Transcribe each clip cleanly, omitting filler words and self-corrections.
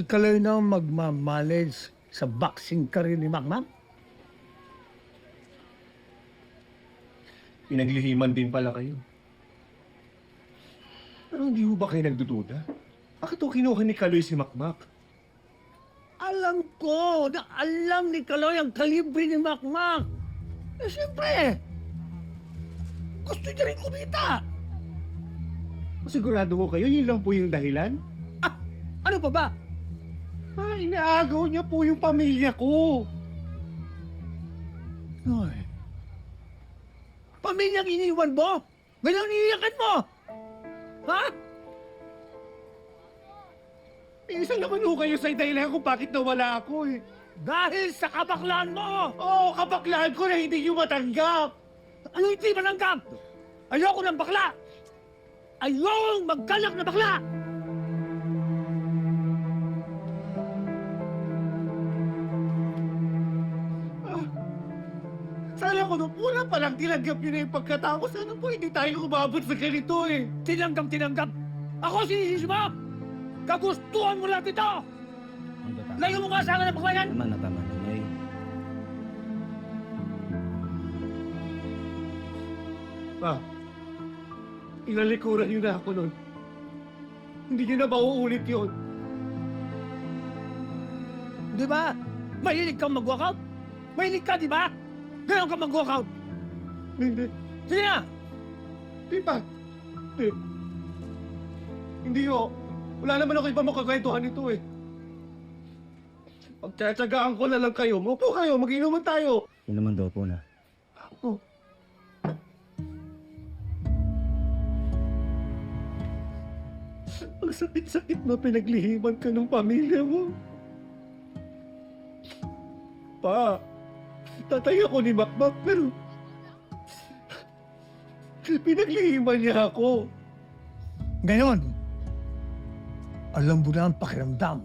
kayo na magmamanage sa boxing career ni Macmac? Pinaglihiman din pala kayo. Pero hindi ho ba kayo nagdududa? Bakit ho kinuha ni Kaloy si Makmak? Alam ko na alam ni Kaloy ang kalibre ni Macmac. Eh, siyempre, gusto niya rin kumita. Sigurado ko kayo, yun lang po yung dahilan? Ah, ano pa ba? Inaagaw niya po yung pamilya ko. Ay, pamilyang iniwan mo? Ngayon iniyakan mo? Ha? Isa naman ho kayo sa dahilan kung bakit nawala ako eh. Dahil sa kabaklaan mo! Oo, kabaklaan ko na hindi niyo matanggap. Ano hindi malanggap? Ayoko ng bakla! Ayokong magkalak na bakla! Sana ko nung una pa lang tinanggap niyo na yung pagkatao ko. Sana po hindi tayo umabot sa ganito eh. Tinanggap! Ako sinisisi mo! Kagustuhan mo lahat ito! Layo mo nga sa akin ng bakla yan! Tama na, Noy. Pa, inalikuran niyo na ako nun. Hindi niyo na mauulit yun. Di ba? Mahilig kang mag-walkout? Mahilig ka, di ba? Ngayon ka mag-walkout! Hindi. Sige na! Di pa. Hindi. Hindi ho. Wala naman ako ibang makakwentuhan nito eh. Pagtsatsagaan ko na lang kayo. Maupo kayo, mag-inuman tayo. Yun naman daw po na. Oh. Ang sakit-sakit na pinaglihiman ka ng pamilya mo. Pa, tatay ako ni Makmak, pero pinaglihiman niya ako. Ngayon, alam mo na ang pakiramdam.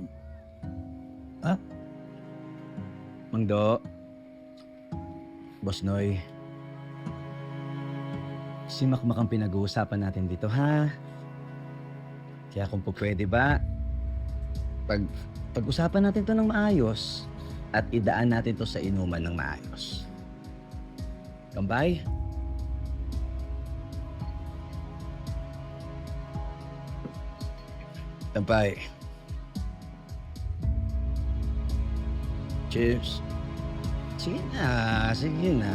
Ha? Mangdo. Boss Noy. Si Makmak ang pinag-uusapan natin dito, ha? Kaya kung po pwede ba, pag-usapan natin to ng maayos at idaan natin to sa inuman ng maayos. Kambay? Kambay. Cheers. Sige na, sige na.